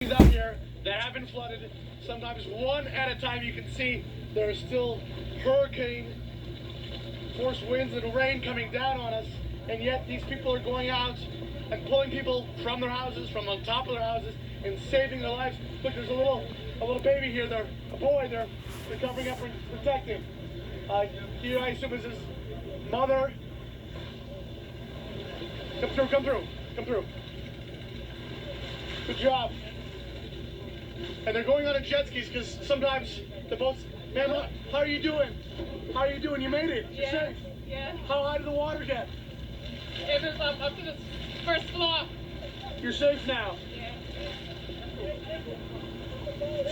out here that have been flooded. Sometimes one at a time. You can see there are still hurricane force winds and rain coming down on us, and yet these people are going out and pulling people from their houses, from on top of their houses, and saving their lives. Look, there's a little baby here. They're a boy. They're covering up and protecting. Here, I assume is his mother. Come through. Good job. And they're going on a jet skis because sometimes the boats. Man, how are you doing? You made it. You're safe. Yeah. How high did the water get? It was up to the first floor. You're safe now. Yeah.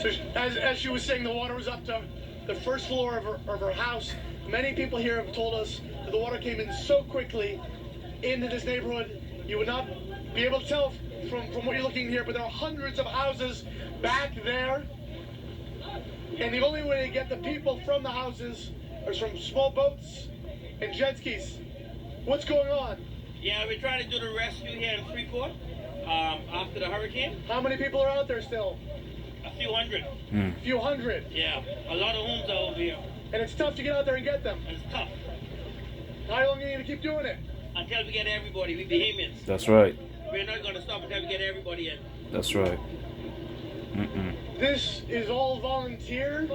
So as she was saying, the water was up to the first floor of her house. Many people here have told us that the water came in so quickly into this neighborhood, you would not be able to tell from what you're looking here, but there are hundreds of houses back there. And the only way to get the people from the houses is from small boats and jet skis. What's going on? Yeah, we're trying to do the rescue here in Freeport after the hurricane. How many people are out there still? A few hundred. A few hundred. Yeah, a lot of homes are over here. And it's tough to get out there and get them. It's tough. How long are you going to keep doing it? Until we get everybody. We Bahamians. That's right. We're not going to stop until we get everybody in. That's right. This is all volunteer.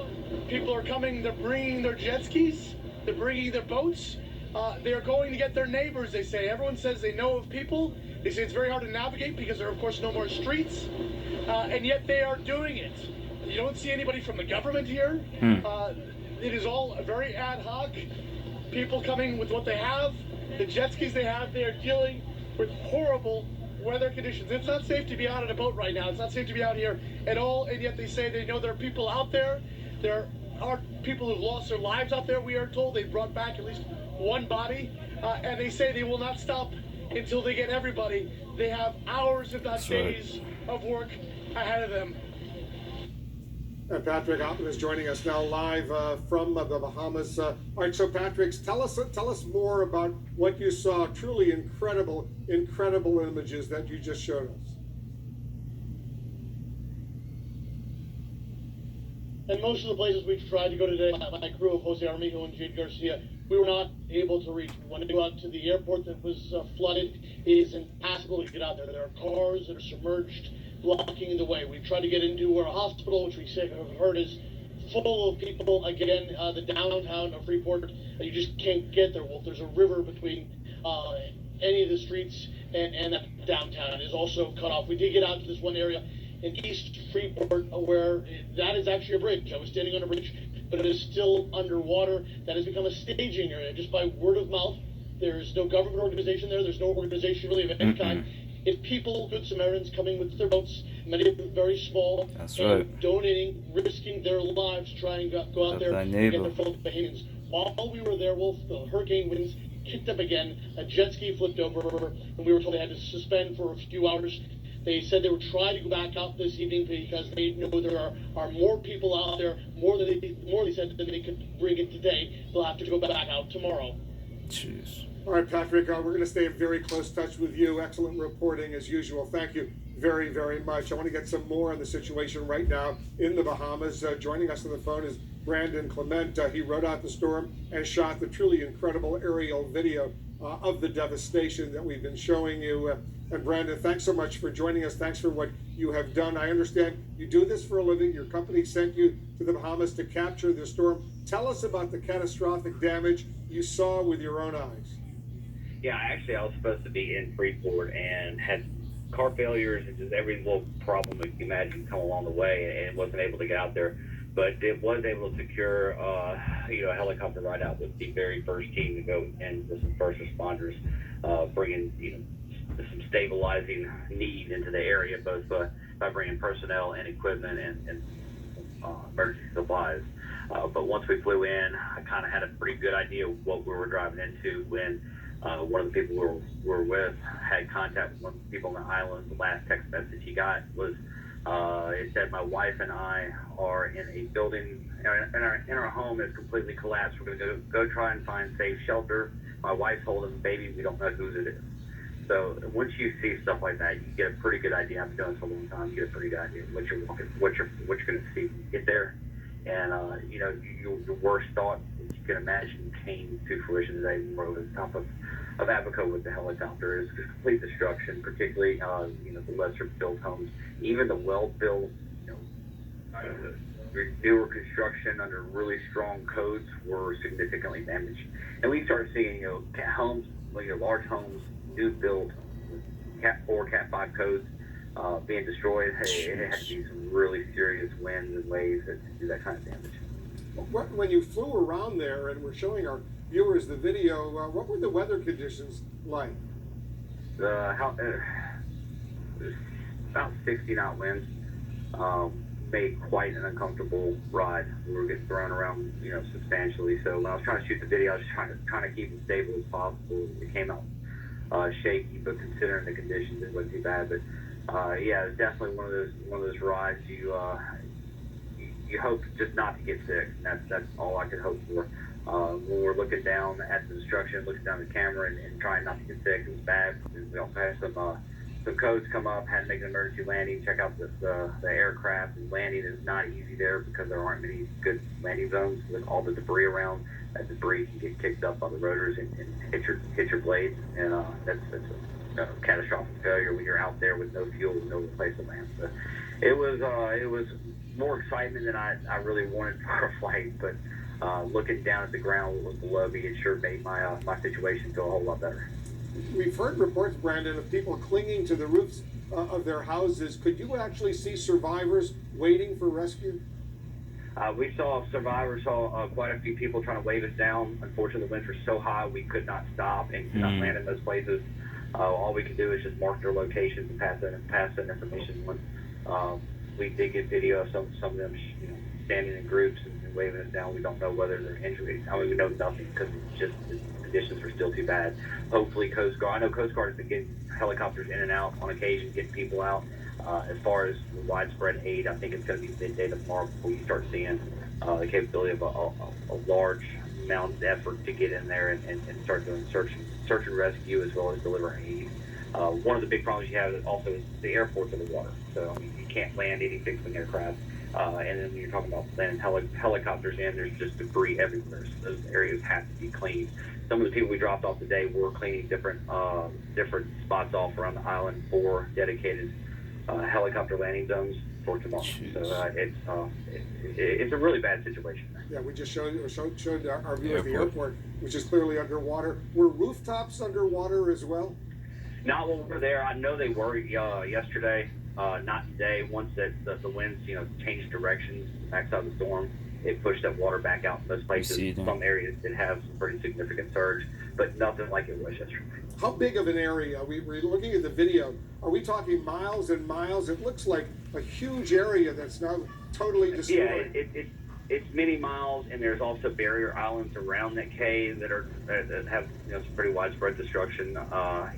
People are coming. They're bringing their jet skis. They're bringing their boats. They're going to get their neighbors, they say. Everyone says they know of people. They say it's very hard to navigate because there are, of course, no more streets. And yet they are doing it. You don't see anybody from the government here. It is all very ad hoc. People coming with what they have. The jet skis they have, they are dealing with horrible weather conditions. It's not safe to be out on a boat right now. It's not safe to be out here at all. And yet they say they know there are people out there. There are people who've lost their lives out there, we are told. They brought back at least one body. And they say they will not stop until they get everybody. They have hours, if not days, of work ahead of them. And Patrick Otten is joining us now live from the Bahamas. All right, so Patrick, tell us more about what you saw. Truly incredible images that you just showed us. And most of the places we've tried to go today, my crew of Jose Armijo and Jade Garcia, we were not able to reach. We wanted to go out to the airport that was flooded. It is impossible to get out there. There are cars that are submerged, blocking the way. We've tried to get into a hospital, which we have heard is full of people. Again, the downtown of Freeport, you just can't get there, Wolf. There's a river between any of the streets and that downtown is also cut off. We did get out to this one area in East Freeport where that is actually a bridge. I was standing on a bridge, but it is still underwater. That has become a staging area just by word of mouth. There's no government organization there. There's no organization really of any kind. It's people, good Samaritans, coming with their boats, many of them very small, donating, risking their lives, trying to go out there and get their fellow Bahamians. While we were there, Wolf, the hurricane winds kicked up again, a jet ski flipped over, and we were told they had to suspend for a few hours. They said they would try to go back out this evening because they know there are more people out there, more they said than they could bring it today. They'll have to go back out tomorrow. Jeez. All right, Patrick, we're going to stay in very close touch with you. Excellent reporting as usual. Thank you very, very much. I want to get some more on the situation right now in the Bahamas. Joining us on the phone is Brandon Clement. He rode out the storm and shot the truly incredible aerial video of the devastation that we've been showing you. And Brandon, thanks so much for joining us. Thanks for what you have done. I understand you do this for a living. Your company sent you to the Bahamas to capture the storm. Tell us about the catastrophic damage you saw with your own eyes. Yeah, actually, I was supposed to be in Freeport and had car failures and just every little problem you can imagine come along the way, and wasn't able to get out there. But it was able to secure, a helicopter ride out with the very first team to go in with some first responders, bringing, some stabilizing need into the area, both by bringing personnel and equipment and emergency supplies. But once we flew in, I kind of had a pretty good idea of what we were driving into when one of the people we were with had contact with one of the people on the island. The last text message he got was, it said, my wife and I are in a building, in our home is completely collapsed. We're going to go try and find safe shelter. My wife's holding the baby. We don't know whose it is. So once you see stuff like that, you get a pretty good idea. I've been doing this a long time. You get a pretty good idea of what you're walking, what you're going to see when you get there. And you know, your worst thought, as you can imagine, came to fruition today. We're over the top of Abaco with the helicopter. Is complete destruction, particularly you know, the lesser built homes, even the well built, you know, newer construction under really strong codes were significantly damaged. And we started seeing, you know, homes, you know, large homes, new built, Cat 4, Cat 5 codes being destroyed. Hey, it had to be some really serious winds and waves that do that kind of damage. When you flew around there and we're showing our viewers the video, what were the weather conditions like? About 60 knot winds. Made quite an uncomfortable ride. We were getting thrown around, you know, substantially. So when I was trying to shoot the video, I was just trying to keep it stable as possible. It came out shaky, but considering the conditions, it wasn't too bad. But yeah, it's definitely one of those rides you hope just not to get sick. And that's all I could hope for. When we're looking down at the destruction, looking down the camera, and trying not to get sick, it was bad. And we also had some codes come up, had to make an emergency landing, check out the aircraft, and landing is not easy there because there aren't many good landing zones with all the debris around. That debris can get kicked up by the rotors and hit your blades, and that's a catastrophic failure when you're out there with no fuel, no place to land. So it was more excitement than I really wanted for a flight, but looking down at the ground, what was below me, it sure made my situation feel a whole lot better. We've heard reports, Brandon, of people clinging to the roofs of their houses. Could you actually see survivors waiting for rescue? We saw survivors, saw quite a few people trying to wave us down. Unfortunately, the winds were so high we could not stop and could not land in those places. All we could do is just mark their locations and pass that information on. We did get video of some of them, you know, standing in groups and waving us down. We don't know whether they're injured. I mean, we know nothing because it's just the conditions were still too bad. Hopefully, Coast Guard. I know Coast Guard has been getting helicopters in and out on occasion, getting people out. As far as widespread aid, I think it's going to be midday tomorrow before you start seeing the capability of a large mounted effort to get in there and start doing search and rescue as well as deliver aid. One of the big problems you have also is the airports in the water. So I mean, you can't land any fixed-wing aircraft. And then when you're talking about landing helicopters in, there's just debris everywhere. So those areas have to be cleaned. Some of the people we dropped off today were cleaning different spots off around the island for dedicated helicopter landing zones for tomorrow. Jeez. So it's a really bad situation. Yeah, we just showed our view of the airport, which is clearly underwater. Were rooftops underwater as well? Not when we were there. I know they were yesterday. Not today. Once the winds, you know, changed directions backside the storm, it pushed that water back out in those places. Some areas did have some pretty significant surge, but nothing like it was yesterday. How big of an area? We're looking at the video. Are we talking miles and miles? It looks like a huge area that's now totally destroyed. Yeah, it's many miles, and there's also barrier islands around that cave that have, you know, some pretty widespread destruction.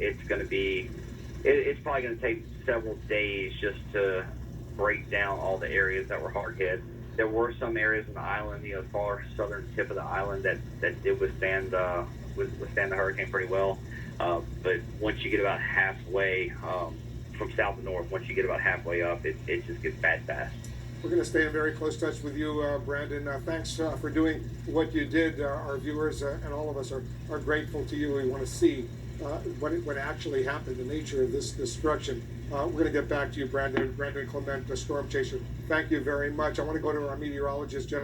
It's probably going to take several days just to break down all the areas that were hard hit. There were some areas on the island, you know, far southern tip of the island that did withstand the hurricane pretty well. But once you get about halfway from south to north, once you get about halfway up, it just gets bad fast. We're going to stay in very close touch with you, Brandon. Thanks for doing what you did. Our viewers and all of us are grateful to you. We want to see what actually happened, the nature of this destruction. We're going to get back to you, Brandon Clement, the storm chaser. Thank you very much. I want to go to our meteorologist, Jennifer.